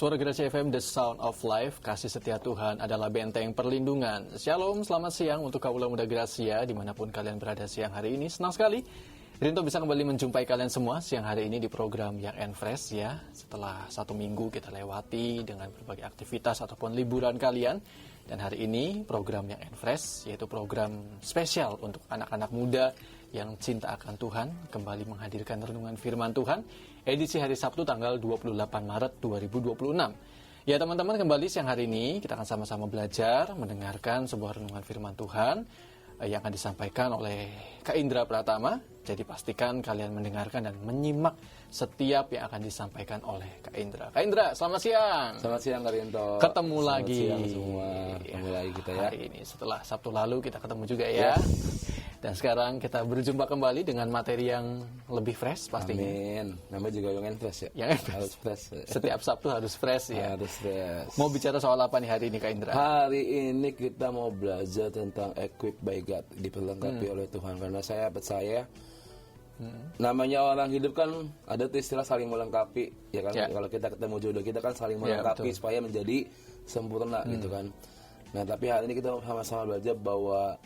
Suara Gerasi FM, The Sound of Life, kasih setia Tuhan adalah benteng perlindungan. Shalom, selamat siang untuk kaula muda Gracia, dimanapun kalian berada siang hari ini. Senang sekali, Rinto bisa kembali menjumpai kalian semua siang hari ini di program Young and Fresh ya. Setelah 1 minggu kita lewati dengan berbagai aktivitas ataupun liburan kalian. Dan hari ini program Young and Fresh, yaitu program spesial untuk anak-anak muda yang cinta akan Tuhan, kembali menghadirkan renungan firman Tuhan, edisi hari Sabtu tanggal 28 Maret 2026. Ya teman-teman, kembali siang hari ini kita akan sama-sama belajar, mendengarkan sebuah renungan firman Tuhan yang akan disampaikan oleh Kak Indra Pratama. Jadi pastikan kalian mendengarkan dan menyimak setiap yang akan disampaikan oleh Kak Indra. Kak Indra, selamat siang. Selamat siang Kak Rinto. Ketemu selamat lagi. Siang semua. Ketemu lagi kita ya. Hari ini setelah Sabtu lalu kita ketemu juga ya. Dan sekarang kita berjumpa kembali dengan materi yang lebih fresh pastinya. Amin. Namanya juga Young and Fresh ya. Young and Fresh. Harus fresh. Setiap Sabtu harus fresh ya. Harus fresh. Mau bicara soal apa nih hari ini Kak Indra? Hari ini kita mau belajar tentang equipped by God, diperlengkapi oleh Tuhan. Karena saya percaya namanya orang hidup kan ada tuh istilah saling melengkapi ya kan. Kalau kita ketemu jodoh kita kan saling melengkapi supaya menjadi sempurna gitu kan. Nah tapi hari ini kita sama-sama belajar bahwa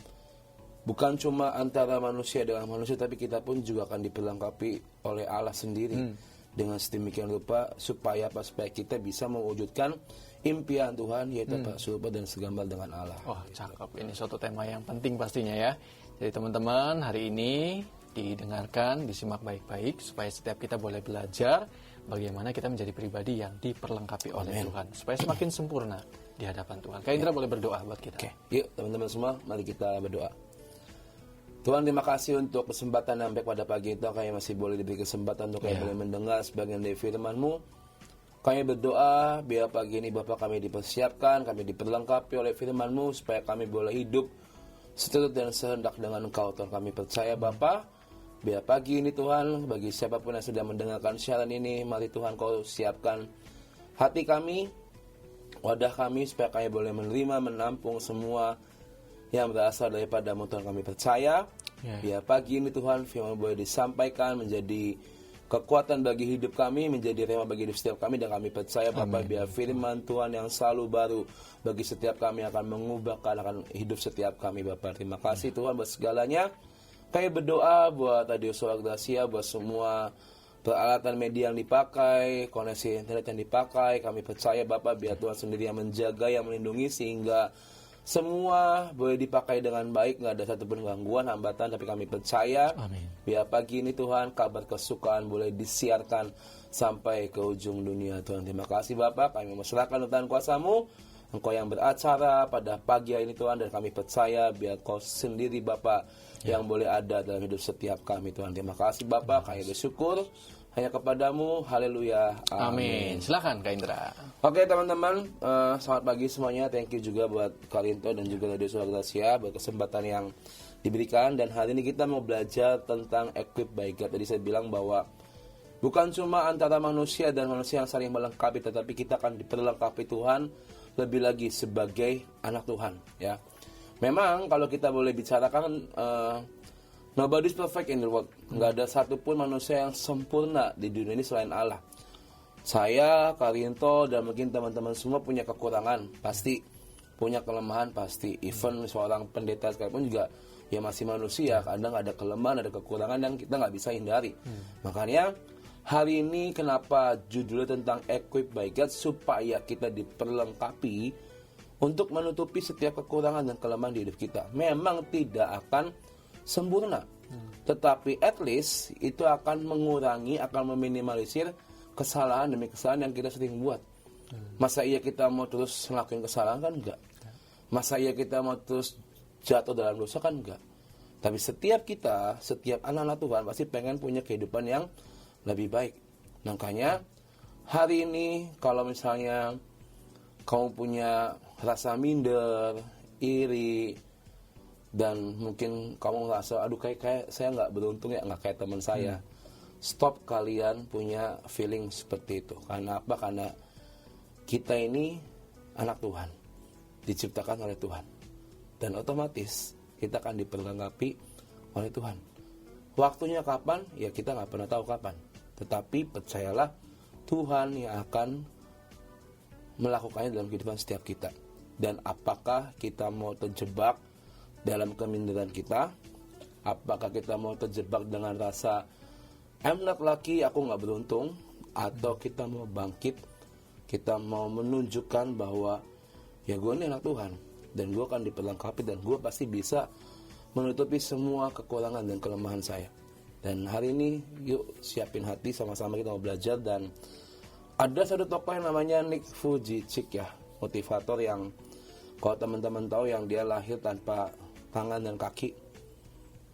bukan cuma antara manusia dengan manusia, tapi kita pun juga akan diperlengkapi oleh Allah sendiri dengan sedemikian rupa supaya kita bisa mewujudkan impian Tuhan, yaitu serupa dan segambar dengan Allah. Wah, cakep. Ini suatu tema yang penting pastinya ya. Jadi teman-teman, hari ini didengarkan, disimak baik-baik supaya setiap kita boleh belajar bagaimana kita menjadi pribadi yang diperlengkapi oleh Tuhan supaya semakin sempurna di hadapan Tuhan. Kak Indra boleh berdoa buat kita. Oke, yuk teman-teman semua, mari kita berdoa. Tuhan, terima kasih untuk kesempatan yang baik pada pagi itu. Kami masih boleh diberi kesempatan untuk kami boleh mendengar sebagian dari firman-Mu. Kami berdoa biar pagi ini Bapa kami dipersiapkan, kami diperlengkapi oleh firman-Mu supaya kami boleh hidup seturut dan sehendak dengan Engkau. Tuhan, kami percaya Bapa, biar pagi ini Tuhan, bagi siapapun yang sedang mendengarkan siaran ini, mari Tuhan Kau siapkan hati kami, wadah kami, supaya kami boleh menerima, menampung semua yang berasal daripada-Mu. Tuhan, kami percaya biar pagi ini Tuhan firman boleh disampaikan menjadi kekuatan bagi hidup kami, menjadi rema bagi hidup setiap kami, dan kami percaya Bapak biar firman Tuhan yang selalu baru bagi setiap kami akan mengubahkan akan hidup setiap kami Bapak. Terima kasih Tuhan buat segalanya. Kami berdoa buat Radio Suara Gracia, buat semua peralatan media yang dipakai, koneksi internet yang dipakai. Kami percaya Bapak biar Tuhan sendiri yang menjaga, yang melindungi, sehingga semua boleh dipakai dengan baik, nggak ada satupun gangguan, hambatan. Tapi kami percaya biar pagi ini Tuhan kabar kesukaan boleh disiarkan sampai ke ujung dunia. Tuhan, terima kasih Bapak. Kami mempersilahkan Tuhan kuasa-Mu, Engkau yang beracara pada pagi hari ini Tuhan, dan kami percaya biar Kau sendiri Bapak yang boleh ada dalam hidup setiap kami Tuhan. Terima kasih Bapak, kami bersyukur hanya kepadamu. Haleluya. Amin. Silakan Kak Indra. Oke teman-teman, selamat pagi semuanya. Thank you juga buat Karinto dan juga Radio Suara Gracia buat kesempatan yang diberikan. Dan hari ini kita mau belajar tentang equipped by God. Tadi saya bilang bahwa bukan cuma antara manusia dan manusia yang saling melengkapi, tetapi kita akan diperlengkapi Tuhan lebih lagi sebagai anak Tuhan ya. Memang kalau kita boleh bicarakan, nobody's perfect in the world. Nggak ada satupun manusia yang sempurna di dunia ini selain Allah. Saya, Karinto, dan mungkin teman-teman semua punya kekurangan, pasti punya kelemahan, pasti. Even seorang pendeta sekalipun juga ya masih manusia. Kadang ada kelemahan, ada kekurangan yang kita nggak bisa hindari. Makanya hari ini kenapa judulnya tentang equipped by God, supaya kita diperlengkapi untuk menutupi setiap kekurangan dan kelemahan di hidup kita. Memang tidak akan sempurna, tetapi at least itu akan mengurangi, akan meminimalisir kesalahan demi kesalahan yang kita sering buat. Masa iya kita mau terus ngelakuin kesalahan? Kan enggak. Masa iya kita mau terus jatuh dalam dosa? Kan enggak. Tapi setiap kita, setiap anak-anak Tuhan pasti pengen punya kehidupan yang lebih baik. Makanya hari ini kalau misalnya kamu punya rasa minder, iri, dan mungkin kamu ngerasa aduh kayak saya nggak beruntung ya, nggak kayak teman saya. Stop kalian punya feeling seperti itu. Karena apa? Karena kita ini anak Tuhan, diciptakan oleh Tuhan, dan otomatis kita akan diperlengkapi oleh Tuhan. Waktunya kapan? Ya kita nggak pernah tahu kapan. Tetapi percayalah, Tuhan yang akan melakukannya dalam kehidupan setiap kita. Dan apakah kita mau terjebak dalam keminderan kita? Apakah kita mau terjebak dengan rasa I'm not lucky, aku gak beruntung? Atau kita mau bangkit, kita mau menunjukkan bahwa ya gue ini anak Tuhan, dan gue akan diperlengkapi, dan gue pasti bisa menutupi semua kekurangan dan kelemahan saya. Dan hari ini yuk siapin hati, sama-sama kita mau belajar. Dan ada satu tokoh yang namanya Nick Vujicic ya, motivator yang kalau teman-teman tahu, yang dia lahir tanpa tangan dan kaki,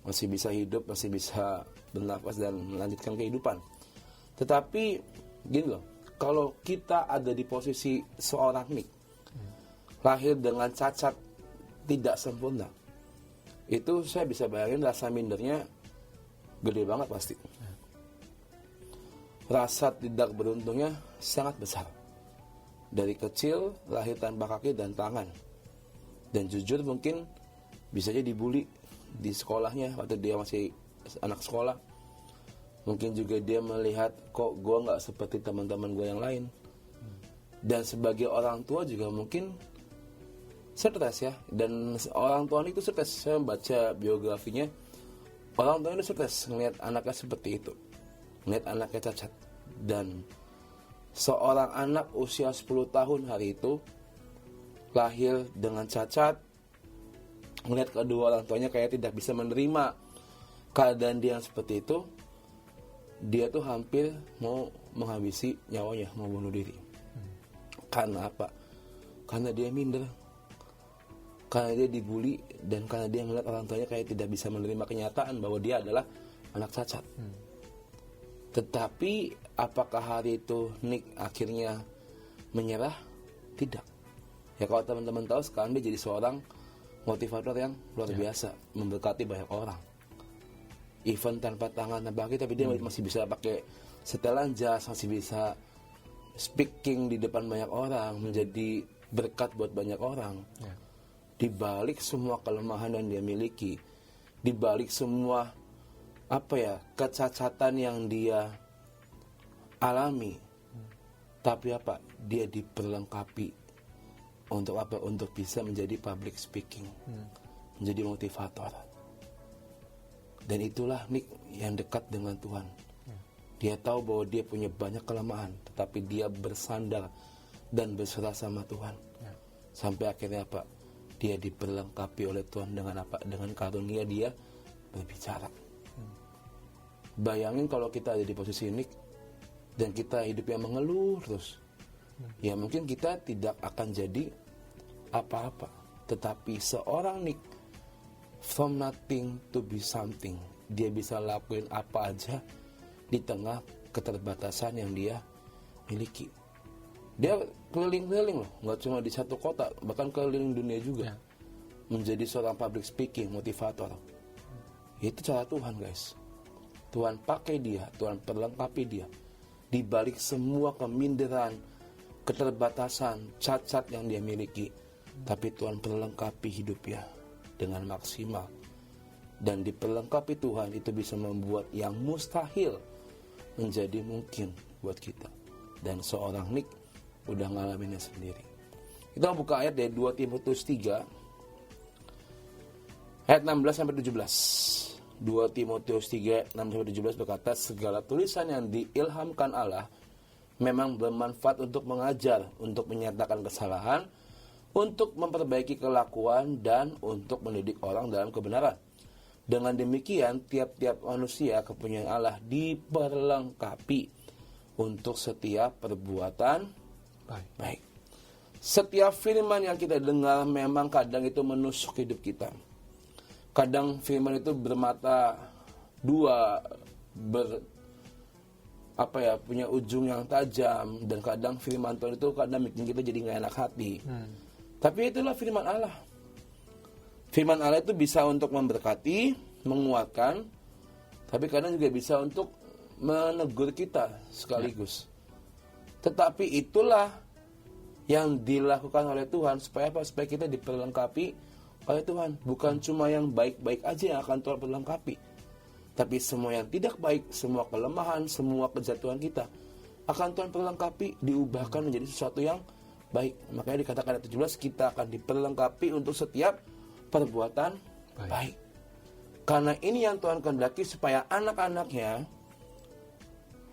masih bisa hidup, masih bisa bernafas dan melanjutkan kehidupan. Tetapi gini loh, kalau kita ada di posisi seorang Nick, lahir dengan cacat tidak sempurna, itu saya bisa bayangin rasa mindernya gede banget pasti. Rasa tidak beruntungnya sangat besar. Dari kecil lahir tanpa kaki dan tangan. Dan jujur mungkin bisa aja dibully di sekolahnya waktu dia masih anak sekolah. Mungkin juga dia melihat kok gue gak seperti teman-teman gue yang lain. Dan sebagai orang tua juga mungkin stres ya. Dan orang tua itu stres. Saya membaca biografinya, orang tua itu stres ngeliat anaknya seperti itu, ngeliat anaknya cacat. Dan seorang anak usia 10 tahun hari itu lahir dengan cacat, ngeliat kedua orang tuanya kayak tidak bisa menerima keadaan dia yang seperti itu, dia tuh hampir mau menghabisi nyawanya, mau bunuh diri. Karena apa? Karena dia minder, karena dia dibully, dan karena dia melihat orang tuanya kayak tidak bisa menerima kenyataan bahwa dia adalah anak cacat. Tetapi apakah hari itu Nick akhirnya menyerah? Tidak. Ya kalau teman-teman tahu, sekarang dia jadi seorang motivator yang luar biasa, memberkati banyak orang. Even tanpa tangan, tanpa kaki, tapi dia masih bisa pakai setelan jas, masih bisa speaking di depan banyak orang, menjadi berkat buat banyak orang. Di balik semua kelemahan yang dia miliki, di balik semua kecacatan yang dia alami, tapi dia diperlengkapi untuk untuk bisa menjadi public speaking, menjadi motivator. Dan itulah Nick yang dekat dengan Tuhan. Dia tahu bahwa dia punya banyak kelemahan, tetapi dia bersandar dan berserah sama Tuhan. Sampai akhirnya dia diperlengkapi oleh Tuhan dengan dengan karunia dia berbicara. Bayangin kalau kita ada di posisi Nick dan kita hidupnya mengeluh terus, ya mungkin kita tidak akan jadi apa-apa. Tetapi seorang Nick, from nothing to be something, dia bisa lakuin apa aja di tengah keterbatasan yang dia miliki. Dia keliling-keliling loh, nggak cuma di satu kota, bahkan keliling dunia juga, menjadi seorang public speaking, motivator. Itu cara Tuhan, guys. Tuhan pakai dia, Tuhan perlengkapi dia. Di balik semua keminderan, keterbatasan, cacat yang dia miliki, tapi Tuhan perlengkapi hidupnya dengan maksimal. Dan diperlengkapi Tuhan itu bisa membuat yang mustahil menjadi mungkin buat kita. Dan seorang Nick udah ngalaminnya sendiri. Kita buka ayat dari 2 Timotius 3 ayat 16 sampai 17. 2 Timotius 3 6 sampai 17 berkata, segala tulisan yang diilhamkan Allah memang bermanfaat untuk mengajar, untuk menyatakan kesalahan, untuk memperbaiki kelakuan, dan untuk mendidik orang dalam kebenaran. Dengan demikian, tiap-tiap manusia kepunyaan Allah diperlengkapi untuk setiap perbuatan baik. Setiap firman yang kita dengar memang kadang itu menusuk hidup kita. Kadang firman itu bermata dua, punya ujung yang tajam, dan kadang firman Tuhan itu kadang bikin kita jadi nggak enak hati. Tapi itulah firman Allah. Firman Allah itu bisa untuk memberkati, menguatkan, tapi kadang juga bisa untuk menegur kita sekaligus. Tetapi itulah yang dilakukan oleh Tuhan supaya supaya kita diperlengkapi oleh Tuhan. Bukan cuma yang baik-baik aja yang akan Tuhan perlengkapi, tapi semua yang tidak baik, semua kelemahan, semua kejatuhan kita akan Tuhan perlengkapi, diubahkan menjadi sesuatu yang baik. Makanya dikatakan ayat 17, kita akan diperlengkapi untuk setiap perbuatan baik. Karena ini yang Tuhan kehendaki supaya anak-anaknya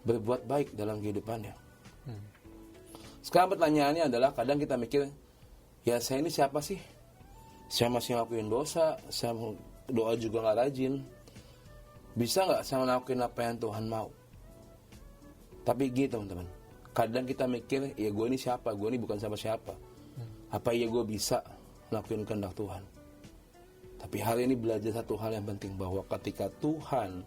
berbuat baik dalam kehidupannya. Sekarang pertanyaannya adalah, kadang kita mikir, ya saya ini siapa sih? Saya masih ngelakuin dosa, saya doa juga gak rajin. Bisa gak saya ngelakuin apa yang Tuhan mau? Tapi gitu teman-teman, kadang kita mikir, ya gue ini siapa? Gue ini bukan siapa-siapa. Apa ya gue bisa ngelakuin kehendak Tuhan? Tapi hari ini belajar satu hal yang penting, bahwa ketika Tuhan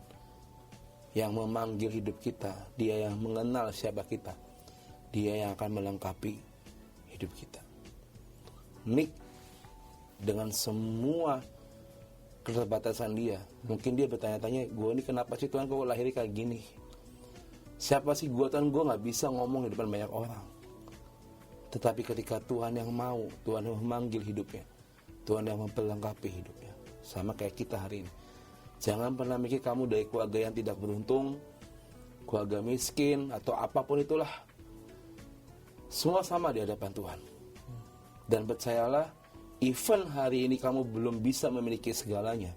yang memanggil hidup kita, Dia yang mengenal siapa kita, Dia yang akan melengkapi hidup kita. Nick dengan semua keterbatasan dia, mungkin dia bertanya-tanya, gue ini kenapa sih Tuhan kok lahir kayak gini? Siapa sih gue Tuhan? Gue gak bisa ngomong di depan banyak orang. Tetapi ketika Tuhan yang mau, Tuhan yang memanggil hidupnya, Tuhan yang memperlengkapi hidupnya. Sama kayak kita hari ini. Jangan pernah mikir kamu dari keluarga yang tidak beruntung, keluarga miskin, atau apapun itulah. Semua sama di hadapan Tuhan. Dan percayalah, even hari ini kamu belum bisa memiliki segalanya,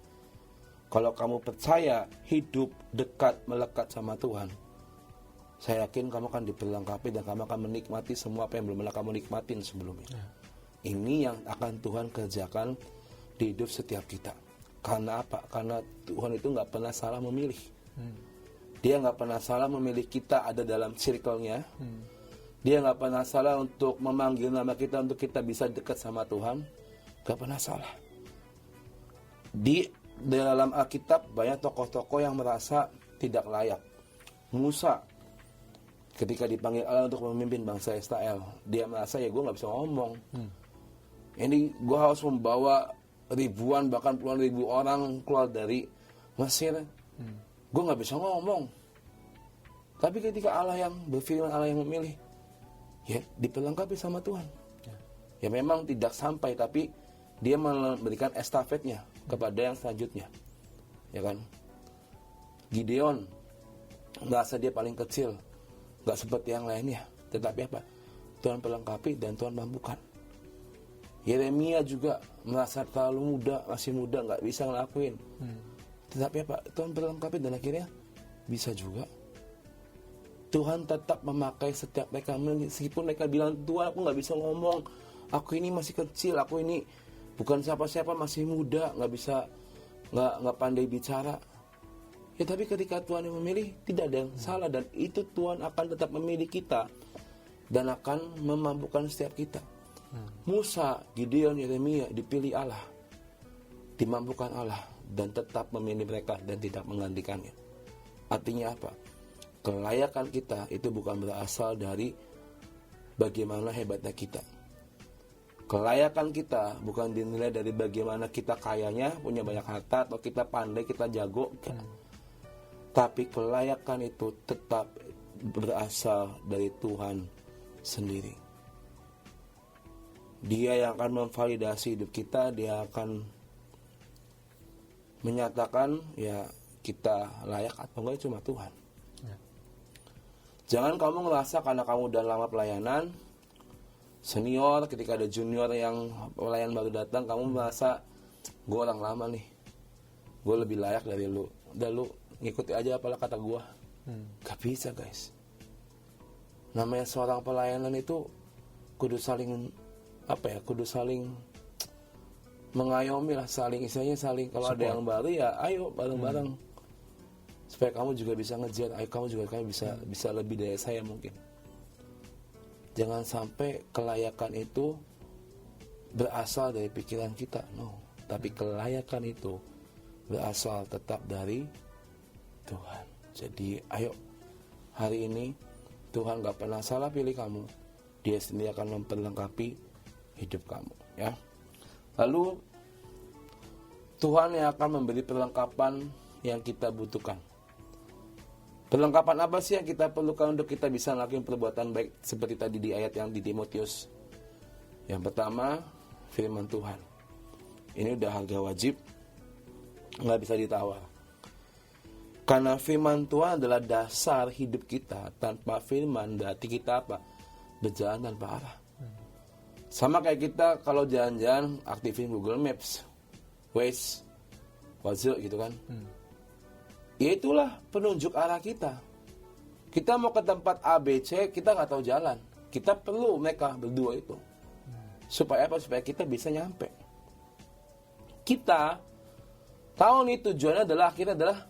kalau kamu percaya hidup dekat, melekat sama Tuhan, saya yakin kamu akan diperlengkapi dan kamu akan menikmati semua apa yang belum pernah kamu nikmatin sebelumnya. Ini yang akan Tuhan kerjakan di hidup setiap kita. Karena apa? Karena Tuhan itu gak pernah salah memilih. Dia gak pernah salah memilih kita ada dalam circle-nya. Dia gak pernah salah untuk memanggil nama kita untuk kita bisa dekat sama Tuhan. Gak pernah salah. Di dalam Alkitab banyak tokoh-tokoh yang merasa tidak layak. Musa ketika dipanggil Allah untuk memimpin bangsa Israel, dia merasa, ya gue gak bisa ngomong. Ini gue harus membawa ribuan bahkan puluhan ribu orang keluar dari Mesir. Gue gak bisa ngomong. Tapi ketika Allah yang berfirman, Allah yang memilih, ya diperlengkapi sama Tuhan. Ya memang tidak sampai, tapi dia memberikan estafetnya kepada yang selanjutnya. Ya kan? Gideon merasa dia paling kecil, gak seperti yang lainnya. Tetapi apa? Tuhan perlengkapi dan Tuhan mampukan. Yeremia juga merasa terlalu muda, masih muda, gak bisa ngelakuin. Tetapi apa? Tuhan perlengkapi dan akhirnya bisa juga. Tuhan tetap memakai setiap mereka, meskipun mereka bilang, Tuhan aku gak bisa ngomong, aku ini masih kecil, aku ini bukan siapa-siapa, masih muda, gak bisa, gak pandai bicara. Ya tapi ketika Tuhan yang memilih, tidak ada yang salah, dan itu Tuhan akan tetap memilih kita dan akan memampukan setiap kita. Musa, Gideon, Yeremia dipilih Allah, dimampukan Allah, dan tetap memilih mereka dan tidak menggantikannya. Artinya apa? Kelayakan kita itu bukan berasal dari bagaimana hebatnya kita. Kelayakan kita bukan dinilai dari bagaimana kita kayanya, punya banyak harta, atau kita pandai, kita jago. Tapi kelayakan itu tetap berasal dari Tuhan sendiri. Dia yang akan memvalidasi hidup kita, dia akan menyatakan ya kita layak atau enggak, cuma Tuhan. Jangan kamu ngerasa karena kamu udah lama pelayanan, senior, ketika ada junior yang pelayan baru datang, kamu merasa, gue orang lama nih, gue lebih layak dari lu. Udah lu ngikuti aja apalah kata gue. Gak bisa guys. Namanya seorang pelayanan itu kudu saling, kudu saling mengayomi lah, saling, istilahnya saling, kalau ada yang baru ya ayo bareng-bareng. Supaya kamu juga bisa ngejar, kamu juga bisa lebih dari saya mungkin. Jangan sampai kelayakan itu berasal dari pikiran kita, no. Tapi kelayakan itu berasal tetap dari Tuhan. Jadi ayo, hari ini Tuhan gak pernah salah pilih kamu. Dia sendiri akan memperlengkapi hidup kamu, ya. Lalu Tuhan yang akan memberi perlengkapan yang kita butuhkan. Perlengkapan apa sih yang kita perlukan untuk kita bisa melakukan perbuatan baik seperti tadi di ayat yang di Timotius? Yang pertama, firman Tuhan. Ini udah harga wajib, nggak bisa ditawar. Karena firman Tuhan adalah dasar hidup kita. Tanpa firman berarti kita apa? Berjalan tanpa arah. Sama kayak kita kalau jalan-jalan aktifin Google Maps, Waze, Waze gitu kan. Ya itulah penunjuk arah kita. Kita mau ke tempat A, B, C, kita nggak tahu jalan. Kita perlu mereka berdua itu. Supaya apa? Supaya kita bisa nyampe. Kita tahu nih tujuannya adalah akhirnya adalah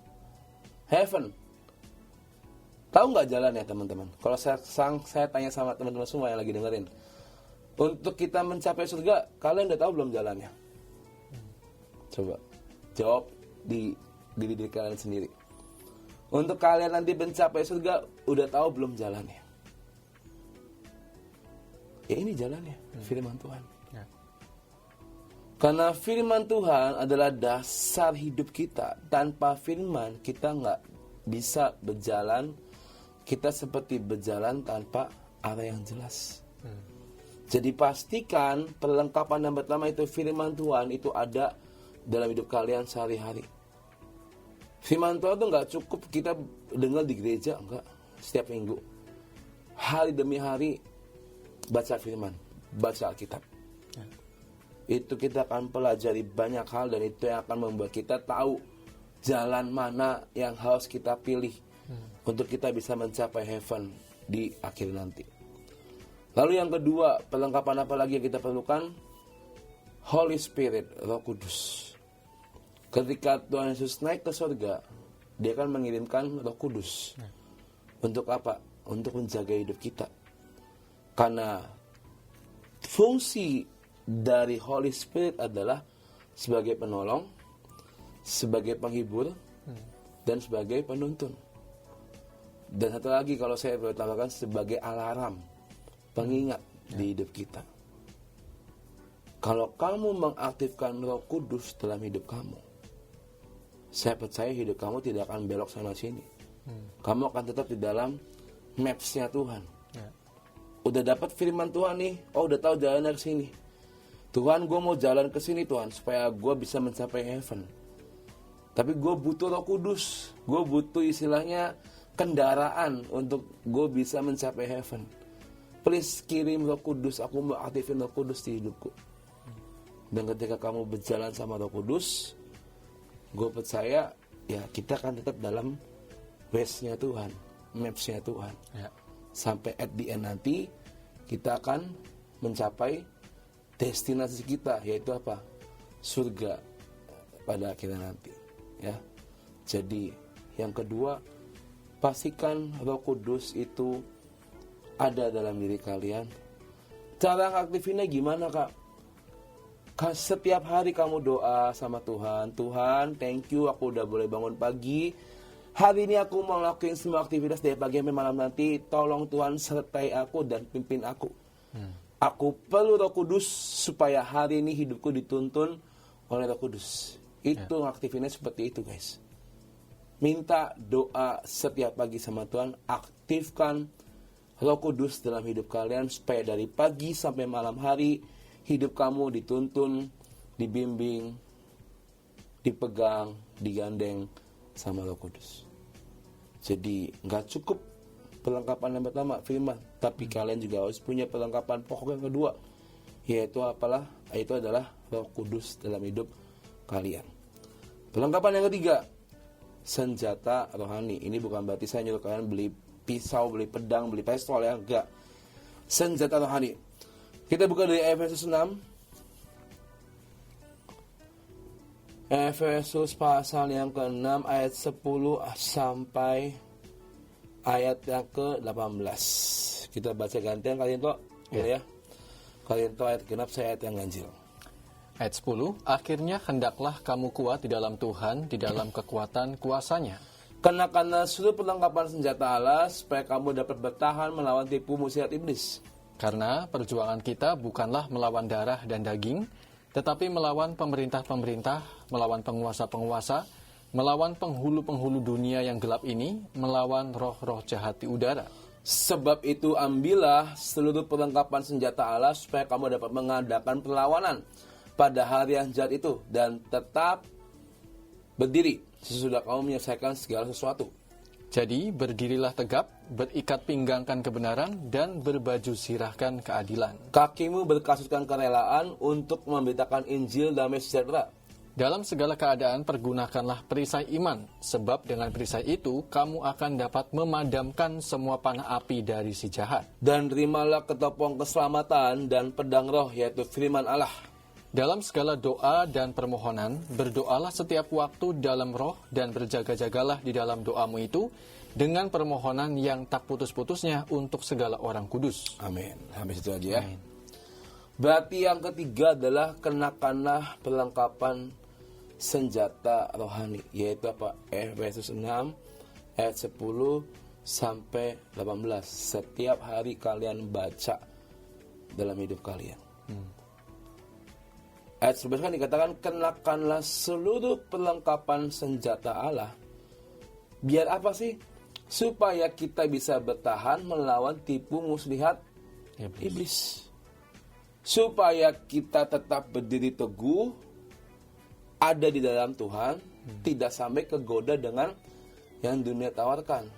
heaven. Tahu nggak jalannya teman-teman? Kalau saya tanya sama teman-teman semua yang lagi dengerin, untuk kita mencapai surga, kalian udah tahu belum jalannya? Coba jawab di diri kalian sendiri. Untuk kalian nanti mencapai surga, udah tahu belum jalannya? Ya ini jalannya, firman Tuhan. Ya. Karena firman Tuhan adalah dasar hidup kita. Tanpa firman, kita nggak bisa berjalan. Kita seperti berjalan tanpa arah yang jelas. Jadi pastikan perlengkapan yang pertama itu firman Tuhan itu ada dalam hidup kalian sehari-hari. Firman Tuhan itu nggak cukup kita dengar di gereja, enggak, setiap minggu. Hari demi hari baca firman, baca Alkitab. Itu kita akan pelajari banyak hal dan itu yang akan membuat kita tahu jalan mana yang harus kita pilih untuk kita bisa mencapai heaven di akhir nanti. Lalu yang kedua, perlengkapan apa lagi yang kita perlukan? Holy Spirit, Roh Kudus. Ketika Tuhan Yesus naik ke surga, Dia akan mengirimkan Roh Kudus. Untuk apa? Untuk menjaga hidup kita. Karena fungsi dari Holy Spirit adalah sebagai penolong, sebagai penghibur, dan sebagai penuntun. Dan satu lagi kalau saya boleh tambahkan, sebagai alarm, pengingat di hidup kita. Kalau kamu mengaktifkan Roh Kudus dalam hidup kamu, saya percaya hidup kamu tidak akan belok sana sini. Kamu akan tetap di dalam maps-nya Tuhan. Udah dapat firman Tuhan nih, udah tahu jalannya ke sini. Tuhan, gue mau jalan ke sini Tuhan, supaya gue bisa mencapai heaven. Tapi gue butuh Roh Kudus. Gue butuh istilahnya kendaraan untuk gue bisa mencapai heaven. Please kirim Roh Kudus, aku mau aktifin Roh Kudus di hidupku. Dan ketika kamu berjalan sama Roh Kudus, gue percaya ya kita akan tetap dalam ways-nya Tuhan, maps-nya Tuhan. Sampai at the end nanti kita akan mencapai destinasi kita, yaitu apa? Surga pada akhirnya nanti. Ya. Jadi yang kedua, pastikan Roh Kudus itu ada dalam diri kalian. Cara ngaktifinnya gimana, Kak? Setiap hari kamu doa sama Tuhan. Tuhan, thank you, aku udah boleh bangun pagi. Hari ini aku mau ngelakuin semua aktivitas dari pagi sampai malam nanti. Tolong Tuhan sertai aku dan pimpin aku. Aku perlu Roh Kudus supaya hari ini hidupku dituntun oleh Roh Kudus. Itu ngaktifinnya seperti itu, guys. Minta doa setiap pagi sama Tuhan. Aktifkan Roh Kudus dalam hidup kalian supaya dari pagi sampai malam hari hidup kamu dituntun, dibimbing, dipegang, digandeng sama Roh Kudus. Jadi nggak cukup perlengkapan yang pertama firman, tapi kalian juga harus punya perlengkapan pokok yang kedua, yaitu apalah? Itu adalah Roh Kudus dalam hidup kalian. Perlengkapan yang ketiga, senjata rohani. Ini bukan berarti saya nyuruh kalian beli pisau, beli pedang, beli pistol ya, enggak. Senjata rohani. Kita buka dari Efesus 6. Efesus pasal yang ke-6 ayat 10 sampai ayat yang ke-18. Kita baca gantian kalian toh, ya. Kalian toh ayat genap, saya ayat yang ganjil. Ayat 10, akhirnya hendaklah kamu kuat di dalam Tuhan, di dalam kekuatan kuasanya. Kenakanlah seluruh perlengkapan senjata Allah supaya kamu dapat bertahan melawan tipu muslihat iblis. Karena perjuangan kita bukanlah melawan darah dan daging, tetapi melawan pemerintah-pemerintah, melawan penguasa-penguasa, melawan penghulu-penghulu dunia yang gelap ini, melawan roh-roh jahat di udara. Sebab itu ambillah seluruh perlengkapan senjata Allah supaya kamu dapat mengadakan perlawanan pada hari yang jahat itu dan tetap berdiri sesudah kamu menyelesaikan segala sesuatu. Jadi berdirilah tegap, berikat pinggangkan kebenaran, dan berbaju sirahkan keadilan. Kakimu berkasutkan kerelaan untuk memberitakan Injil damai sejahtera. Dalam segala keadaan pergunakanlah perisai iman, sebab dengan perisai itu kamu akan dapat memadamkan semua panah api dari si jahat. Dan terimalah ketopong keselamatan dan pedang roh, yaitu firman Allah. Dalam segala doa dan permohonan, berdoalah setiap waktu dalam roh dan berjaga-jagalah di dalam doamu itu dengan permohonan yang tak putus-putusnya untuk segala orang kudus. Amin. Sampai situ aja ya. Amin. Berarti yang ketiga adalah kenakanlah perlengkapan senjata rohani, yaitu apa? Efesus 6 ayat 10 sampai 18. Setiap hari kalian baca dalam hidup kalian. Ayat 11 kan dikatakan, kenakanlah seluruh perlengkapan senjata Allah. Biar apa sih? Supaya kita bisa bertahan melawan tipu muslihat iblis. Supaya kita tetap berdiri teguh, ada di dalam Tuhan, tidak sampai kegoda dengan yang dunia tawarkan.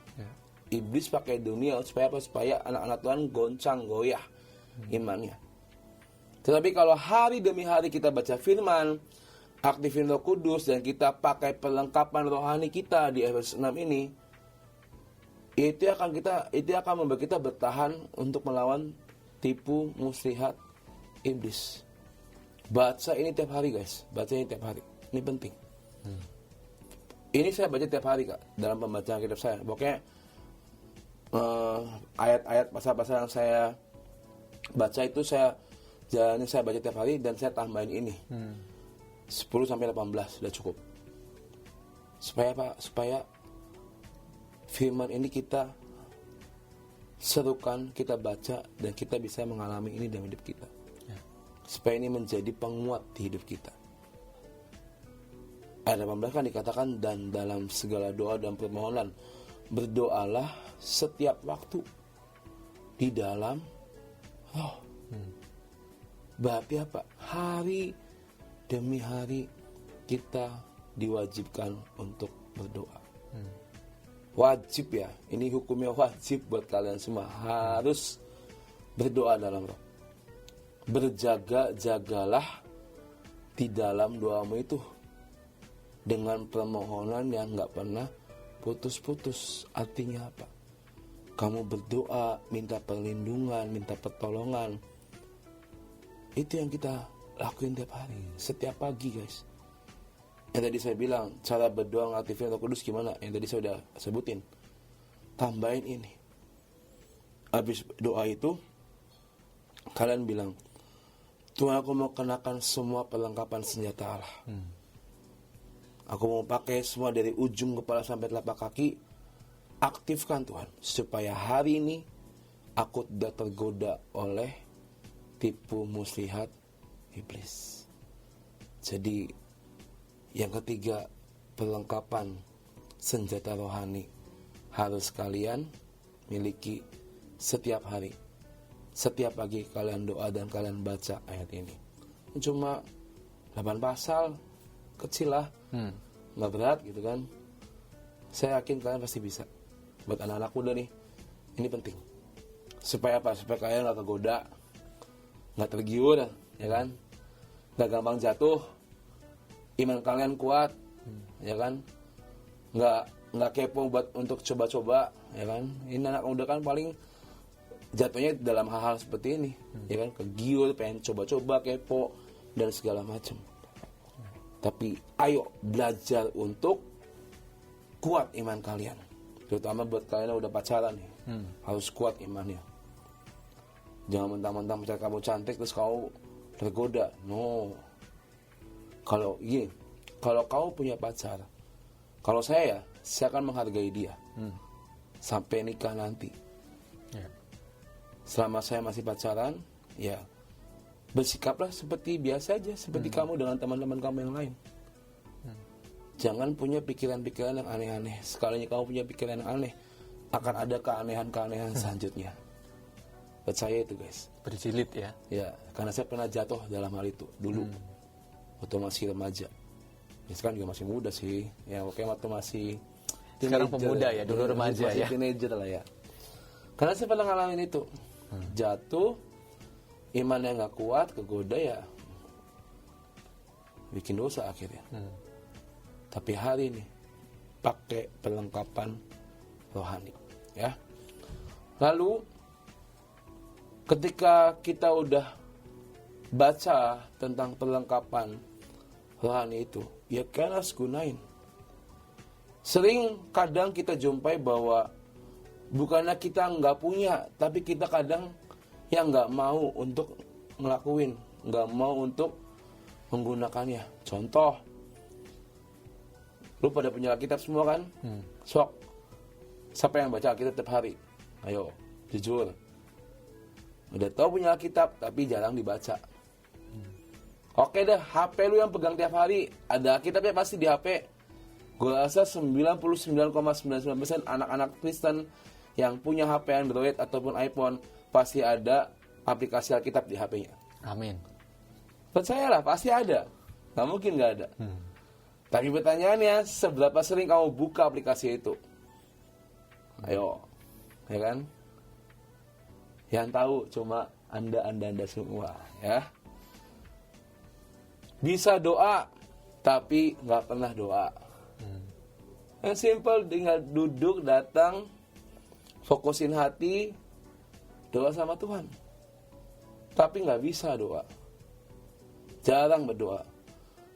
Iblis pakai dunia supaya apa? Supaya anak-anak Tuhan goncang, goyah imannya. Tetapi kalau hari demi hari kita baca firman, aktifin Roh Kudus, dan kita pakai perlengkapan rohani kita di Efesus 6 ini, itu akan membuat kita bertahan untuk melawan tipu muslihat iblis. Baca ini tiap hari, guys. Baca ini tiap hari. Ini penting. Ini saya baca tiap hari, Kak, dalam pembacaan kitab saya. Pokoknya ayat-ayat pasal-pasal yang saya baca itu saya baca tiap hari, dan saya tambahin ini. 10 sampai 18 sudah cukup. Supaya apa? Supaya firman ini kita serukan, kita baca, dan kita bisa mengalami ini dalam hidup kita. Supaya ini menjadi penguat di hidup kita. Ayat 18 kan dikatakan, dan dalam segala doa dan permohonan berdoalah setiap waktu di dalam roh. Berarti apa? Hari demi hari kita diwajibkan untuk berdoa. Wajib ya, ini hukumnya wajib buat kalian semua. Harus berdoa dalam roh. Berjaga-jagalah di dalam doamu itu dengan permohonan yang gak pernah putus-putus. Artinya apa? Kamu berdoa, minta perlindungan, minta pertolongan. Itu yang kita lakuin tiap hari, setiap pagi, guys. Yang tadi saya bilang, cara berdoa ngaktifin Roh Kudus gimana? Yang tadi saya udah sebutin. Tambahin ini. Habis doa itu, kalian bilang, Tuhan, aku mau kenakan semua perlengkapan senjata Allah. Aku mau pakai semua dari ujung kepala sampai telapak kaki. Aktifkan Tuhan, supaya hari ini aku tidak tergoda oleh tipu muslihat iblis. Jadi yang ketiga, perlengkapan senjata rohani harus kalian miliki setiap hari. Setiap pagi kalian doa dan kalian baca ayat ini. Cuma 8 pasal, kecil lah, nggak berat gitu kan. Saya yakin kalian pasti bisa. Buat anak-anak muda nih, ini penting. Supaya apa? Supaya kalian nggak kegoda, nggak tergiur, ya kan? Nggak gampang jatuh, iman kalian kuat, ya kan? Nggak kepo buat untuk coba-coba, ya kan? Ini anak muda kan paling jatuhnya dalam hal-hal seperti ini, ya kan? Kegiur, pengen coba-coba, kepo dan segala macam. Tapi ayo belajar untuk kuat iman kalian, terutama buat kalian yang udah pacaran nih, harus kuat imannya. Jangan mentang-mentang misalnya kamu cantik terus kau tergoda. No. Kalau gini, kalau kau punya pacar, kalau saya akan menghargai dia sampai nikah nanti. Selama saya masih pacaran, ya bersikaplah seperti biasa aja, seperti kamu dengan teman-teman kamu yang lain. Jangan punya pikiran-pikiran yang aneh-aneh. Sekalinya kamu punya pikiran yang aneh, akan ada keanehan-keanehan selanjutnya. Percaya itu, guys. Berjilid ya. Ya, karena saya pernah jatuh dalam hal itu dulu, waktu masih remaja. Ya, sekarang juga masih muda sih. Ya, oke, waktu masih Sekarang teenager pemuda ya, dulu remaja masih ya. teenager lah ya. Karena saya pernah ngalamin itu. Jatuh, imannya nggak kuat, kegoda ya bikin dosa akhirnya. Tapi hari ini pakai perlengkapan rohani, ya. Lalu ketika kita udah baca tentang perlengkapan rohani itu, ya kan harus gunain. Sering kadang kita jumpai bahwa bukannya kita nggak punya, tapi kita kadang yang nggak mau untuk ngelakuin, nggak mau untuk menggunakannya. Contoh, lu pada punya Alkitab semua kan? Sok, siapa yang baca Alkitab tiap hari? Ayo, jujur. Udah tahu punya Alkitab, tapi jarang dibaca. Oke deh, HP lu yang pegang tiap hari, ada Alkitabnya pasti di HP. Gue rasa 99,99% anak-anak Kristen yang punya HP Android ataupun iPhone pasti ada aplikasi Alkitab di HP-nya. Amin. Percayalah, pasti ada. Nggak mungkin nggak ada. Tapi pertanyaannya, seberapa sering kamu buka aplikasi itu? Ayo, ya kan? Yang tahu cuma anda semua, ya. Bisa doa, tapi nggak pernah doa. Yang simple, tinggal duduk, datang, fokusin hati, doa sama Tuhan. Tapi nggak bisa doa. Jarang berdoa.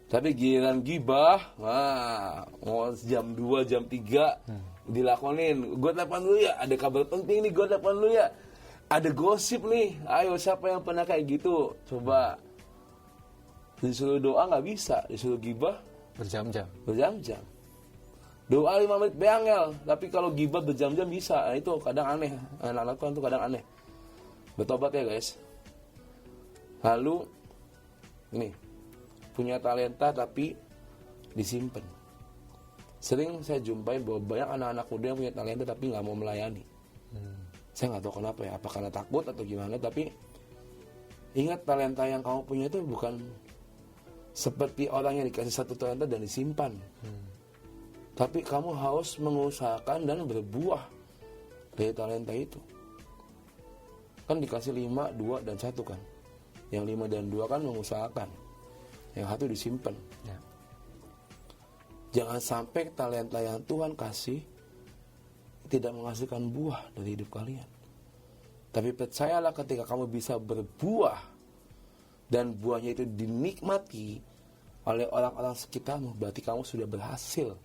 Tapi giliran gibah, mau jam 2, jam 3 dilakonin. Gue telepon dulu ya, ada kabar penting nih, gue telepon dulu ya. Ada gosip nih, ayo siapa yang pernah kayak gitu? Coba. Disuruh doa nggak bisa, disuruh gibah Berjam-jam. Doa 5 menit beangel, tapi kalau gibah berjam-jam bisa. Nah, itu kadang aneh. Anak-anak Tuhan itu kadang aneh. Bertobat ya guys. Lalu ini punya talenta tapi disimpan. Sering saya jumpai bahwa banyak anak-anak muda yang punya talenta tapi nggak mau melayani. Saya nggak tahu kenapa ya, apa karena takut atau gimana. Tapi ingat, talenta yang kamu punya itu bukan seperti orang yang dikasih satu talenta dan disimpan. Tapi kamu harus mengusahakan dan berbuah dari talenta itu. Kan dikasih 5, 2, dan 1 kan. Yang 5 dan 2 kan mengusahakan. Yang 1 disimpan. Ya. Jangan sampai talenta yang Tuhan kasih tidak menghasilkan buah dari hidup kalian. Tapi percayalah, ketika kamu bisa berbuah dan buahnya itu dinikmati oleh orang-orang sekitarmu, berarti kamu sudah berhasil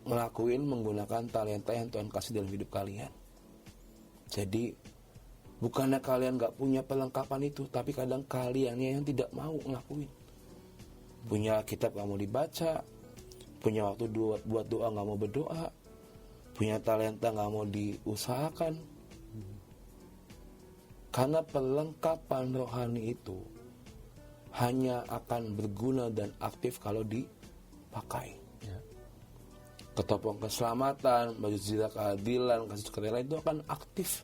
menggunakan talenta yang Tuhan kasih dalam hidup kalian. Jadi bukannya kalian gak punya perlengkapan itu, tapi kadang kaliannya yang tidak mau ngelakuin. Punya kitab gak mau dibaca, punya waktu buat doa gak mau berdoa, punya talenta gak mau diusahakan. Karena perlengkapan rohani itu hanya akan berguna dan aktif kalau dipakai. Ketopong keselamatan, baju zirah keadilan, kasih sukarela itu akan aktif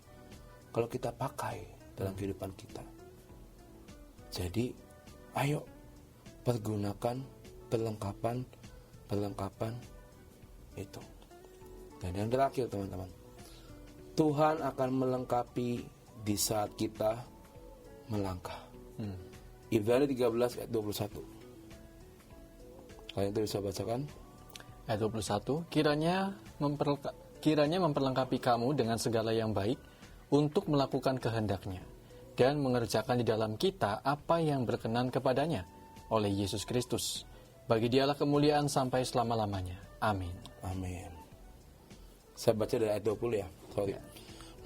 kalau kita pakai dalam kehidupan kita. Jadi, ayo pergunakan perlengkapan itu. Dan yang terakhir teman-teman, Tuhan akan melengkapi di saat kita melangkah. Ibrani 13 ayat 21. Kalian itu bisa bacakan? Ayat 21, kiranya memperlengkapi kamu dengan segala yang baik untuk melakukan kehendak-Nya dan mengerjakan di dalam kita apa yang berkenan kepadanya oleh Yesus Kristus. Bagi Dialah kemuliaan sampai selama-lamanya. Amin. Amin. Saya baca dari ayat 20 ya.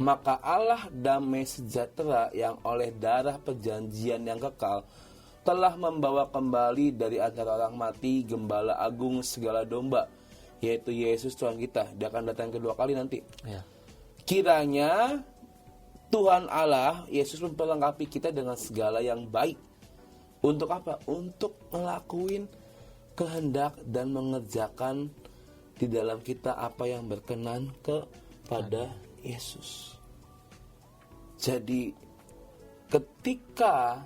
Maka Allah damai sejahtera yang oleh darah perjanjian yang kekal telah membawa kembali dari antara orang mati Gembala Agung segala domba, yaitu Yesus Tuhan kita. Dia akan datang kedua kali nanti. Ya. Kiranya Tuhan Allah, Yesus memperlengkapi kita dengan segala yang baik. Untuk apa? Untuk ngelakuin kehendak dan mengerjakan di dalam kita apa yang berkenan kepada Yesus. Jadi ketika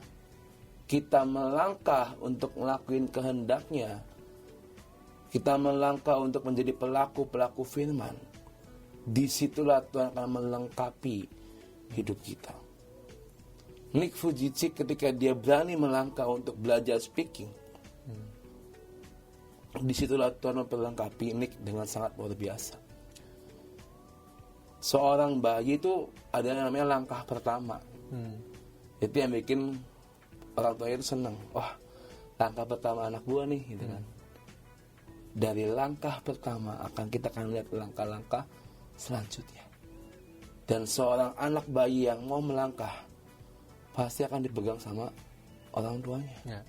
kita melangkah untuk ngelakuin kehendak-Nya, kita melangkah untuk menjadi pelaku-pelaku firman, disitulah Tuhan akan melengkapi hidup kita. Nick Vujicic ketika dia berani melangkah untuk belajar speaking, disitulah Tuhan memperlengkapi Nick dengan sangat luar biasa. Seorang bayi itu ada yang namanya langkah pertama. Itu yang bikin orang tua itu senang. Wah, langkah pertama anak gua nih, gitu kan. Dari langkah pertama kita akan lihat langkah-langkah selanjutnya. Dan seorang anak bayi yang mau melangkah pasti akan dipegang sama orang tuanya. Ya.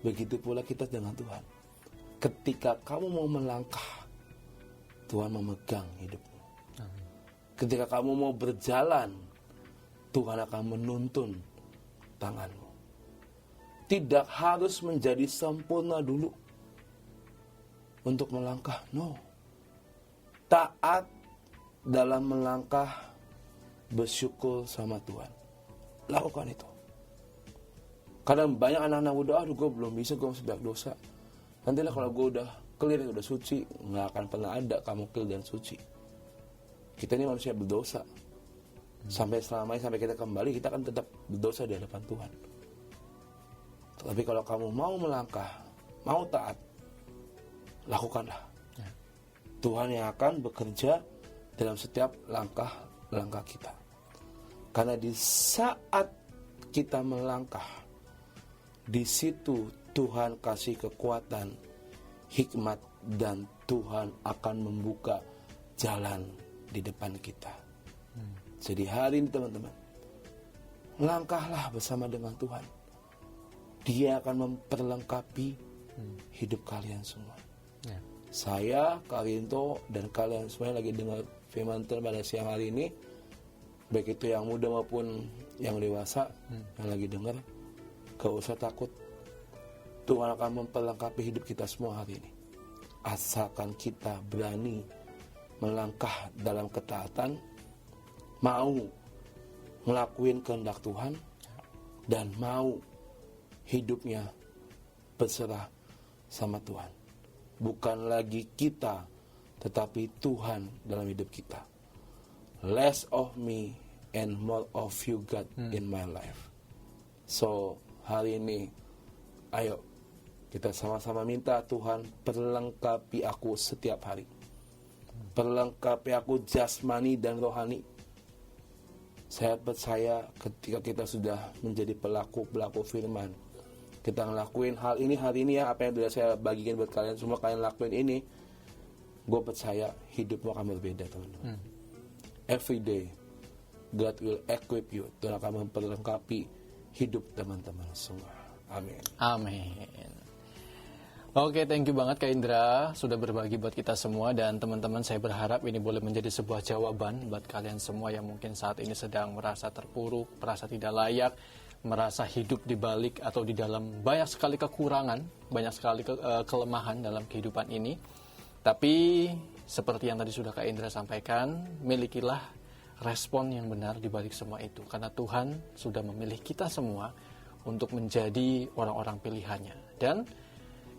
Begitu pula kita dengan Tuhan. Ketika kamu mau melangkah, Tuhan memegang hidupmu. Ketika kamu mau berjalan, Tuhan akan menuntun tanganmu. Tidak harus menjadi sempurna dulu untuk melangkah, no. Taat dalam melangkah, bersyukur sama Tuhan. Lakukan itu. Karena banyak anak-anak muda, aduh gue belum bisa, gue masih banyak dosa. Nantilah kalau gue udah clear, udah suci, nggak akan pernah ada kamu clear dan suci. Kita ini manusia berdosa. Sampai selamanya, sampai kita kembali, kita akan tetap berdosa di hadapan Tuhan. Tapi kalau kamu mau melangkah, mau taat, lakukanlah. Tuhan yang akan bekerja dalam setiap langkah kita. Karena di saat kita melangkah, di situ Tuhan kasih kekuatan, hikmat, dan Tuhan akan membuka jalan di depan kita. Jadi hari ini teman-teman, langkahlah bersama dengan Tuhan. Dia akan memperlengkapi hidup kalian semua. Ya. Saya, Karinto, dan kalian semua lagi dengar firman Tuhan pada siang hari ini, baik itu yang muda maupun yang dewasa yang lagi dengar, gak usah takut. Tuhan akan memperlengkapi hidup kita semua hari ini. Asalkan kita berani melangkah dalam ketaatan, mau ngelakuin kehendak Tuhan, dan mau hidupnya berserah sama Tuhan. Bukan lagi kita, tetapi Tuhan dalam hidup kita. Less of me and more of you God in my life. So, hari ini, ayo kita sama-sama minta Tuhan perlengkapi aku setiap hari. Perlengkapi aku jasmani dan rohani. Saya percaya ketika kita sudah menjadi pelaku firman, kita ngelakuin hal ini hari ini ya, apa yang sudah saya bagikan buat kalian semua, kalian lakuin ini, gue percaya hidupmu akan berbeda, teman-teman. Every day God will equip you. Tuhan akan memperlengkapi hidup teman-teman semua. Amin. Amin. Oke, thank you banget Kak Indra sudah berbagi buat kita semua, dan teman-teman, saya berharap ini boleh menjadi sebuah jawaban buat kalian semua yang mungkin saat ini sedang merasa terpuruk, merasa tidak layak, merasa hidup di balik atau di dalam banyak sekali kekurangan, banyak sekali kelemahan dalam kehidupan ini. Tapi seperti yang tadi sudah Kak Indra sampaikan, milikilah respon yang benar di balik semua itu, karena Tuhan sudah memilih kita semua untuk menjadi orang-orang pilihannya. Dan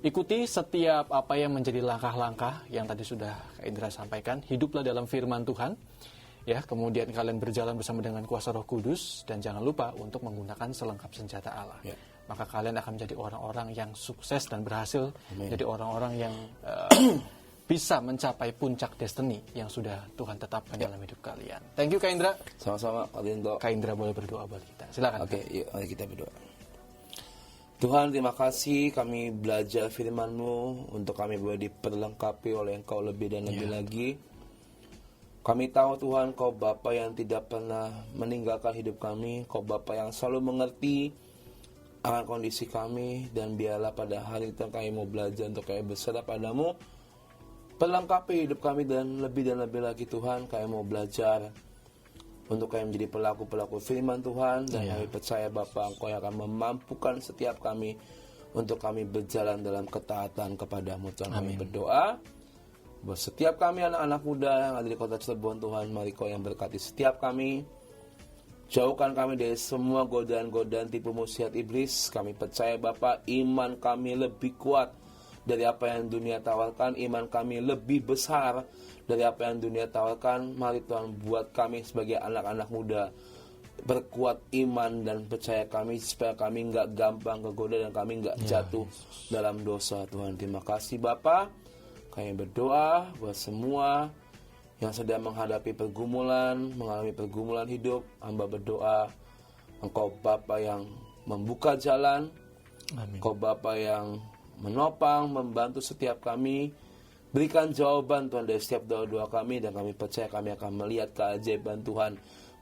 ikuti setiap apa yang menjadi langkah-langkah yang tadi sudah Kak Indra sampaikan. Hiduplah dalam firman Tuhan, ya. Kemudian kalian berjalan bersama dengan kuasa Roh Kudus, dan jangan lupa untuk menggunakan selengkap senjata Allah. Ya. Maka kalian akan menjadi orang-orang yang sukses dan berhasil. Amin. Jadi orang-orang yang bisa mencapai puncak destiny yang sudah Tuhan tetapkan dalam hidup kalian. Thank you Kak Indra. Sama-sama Kak Indra, boleh berdoa buat kita. Silakan. Oke, yuk mari kita berdoa. Tuhan, terima kasih kami belajar firman-Mu, untuk kami boleh diperlengkapi oleh Engkau lebih dan lebih lagi. Kami tahu Tuhan, Kau Bapa yang tidak pernah meninggalkan hidup kami, Kau Bapa yang selalu mengerti akan kondisi kami, dan biarlah pada hari itu kami mau belajar untuk kami berserah padamu. Perlengkapi hidup kami dan lebih lagi Tuhan, kami mau belajar untuk kami menjadi pelaku-pelaku firman Tuhan, dan kami percaya Bapa, Engkau yang akan memampukan setiap kami untuk kami berjalan dalam ketaatan kepadamu. Tuhan, kami berdoa buat setiap kami anak-anak muda yang ada di kota Cirebon, Tuhan, mari Kau yang berkati setiap kami, jauhkan kami dari semua godaan-godaan tipu musyiat iblis. Kami percaya Bapa, iman kami lebih kuat dari apa yang dunia tawarkan. Iman kami lebih besar dari apa yang dunia tawarkan. Mari Tuhan buat kami sebagai anak-anak muda berkuat iman dan percaya kami, supaya kami nggak gampang kegoda dan kami nggak jatuh dalam dosa. Tuhan, terima kasih Bapa. Kami berdoa buat semua yang sedang menghadapi pergumulan, mengalami pergumulan hidup. Hamba berdoa, Engkau Bapa yang membuka jalan, Amin. Engkau Bapa yang menopang, membantu setiap kami. Berikan jawaban Tuhan dari setiap doa-doa kami, dan kami percaya kami akan melihat keajaiban Tuhan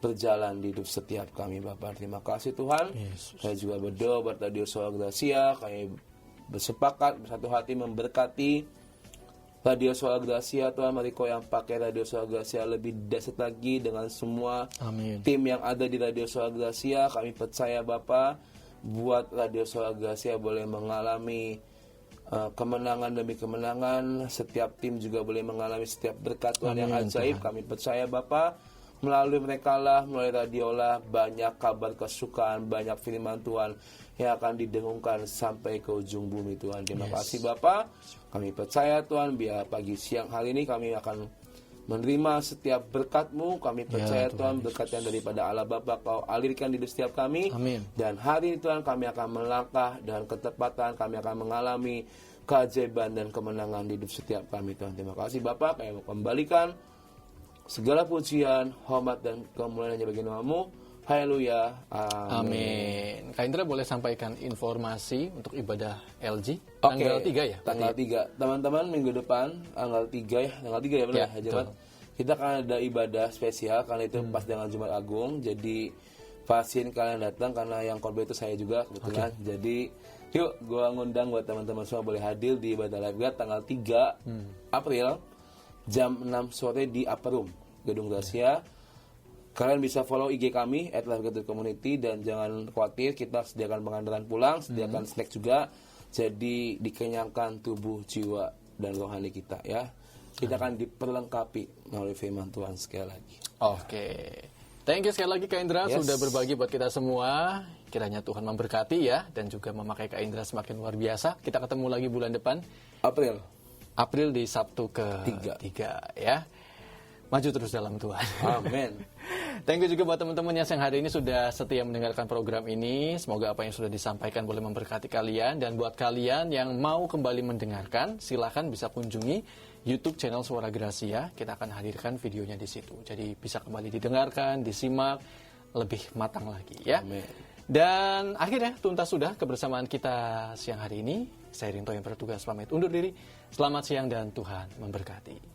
berjalan di hidup setiap kami. Bapa, terima kasih Tuhan. Yesus. Saya juga berdoa buat Radio Suara Gracia. Kami bersepakat bersatu hati memberkati Radio Suara Gracia. Tuhan, mari Kau yang pakai Radio Suara Gracia lebih dahsyat lagi dengan semua Amin. tim yang ada di Radio Suara Gracia. Kami percaya Bapa, buat Radio Suara Gracia boleh mengalami kemenangan demi kemenangan. Setiap tim juga boleh mengalami setiap berkat Tuhan yang Amin, ajaib. Tuhan. Kami percaya Bapa, melalui mereka lah, melalui radio lah, banyak kabar kesukaan, banyak firman Tuhan yang akan didengungkan sampai ke ujung bumi Tuhan. Terima kasih Bapa. Kami percaya Tuhan, biar pagi siang hari ini kami akan menerima setiap berkat-Mu. Kami percaya Tuhan, berkat yang daripada Allah Bapa Kau alirkan di hidup setiap kami. Amin. Dan hari ini Tuhan, kami akan melangkah dengan ketepatan, kami akan mengalami keajaiban dan kemenangan di hidup setiap kami Tuhan. Terima kasih Bapa. Kami mau kembalikan segala pujian, hormat dan kemuliaan hanya bagi nama-Mu. Haleluya. Amin. Kak Indra boleh sampaikan informasi untuk ibadah LG Oke, tanggal 3 ya? Tanggal 3. Teman-teman, minggu depan tanggal 3 ya. Tanggal 3 ya benar Ya, ya, Jumat. Kita akan ada ibadah spesial karena itu pas dengan Jumat Agung. Jadi pasien kalian datang karena yang korban itu saya juga kebetulan. Jadi yuk, gua ngundang buat teman-teman semua boleh hadir di ibadah live God tanggal 3 April jam 6 sore di Upper Room Gedung Gracia. Kalian bisa follow IG kami @lifeguard.community, dan jangan khawatir, kita sediakan pengantaran pulang, sediakan snack juga. Jadi dikenyangkan tubuh, jiwa dan rohani kita ya. Kita akan diperlengkapi melalui firman Tuhan sekali lagi. Oke. Thank you sekali lagi Kak Indra sudah berbagi buat kita semua. Kiranya Tuhan memberkati ya, dan juga memakai Kak Indra semakin luar biasa. Kita ketemu lagi bulan depan April di Sabtu ke-3 ya. Maju terus dalam Tuhan. Amin. Thank you juga buat teman-teman yang siang hari ini sudah setia mendengarkan program ini. Semoga apa yang sudah disampaikan boleh memberkati kalian. Dan buat kalian yang mau kembali mendengarkan, silakan bisa kunjungi YouTube channel Suara Gracia. Kita akan hadirkan videonya di situ. Jadi bisa kembali didengarkan, disimak lebih matang lagi ya. Amin. Dan akhirnya tuntas sudah kebersamaan kita siang hari ini. Saya Rinto yang bertugas pamit undur diri. Selamat siang dan Tuhan memberkati.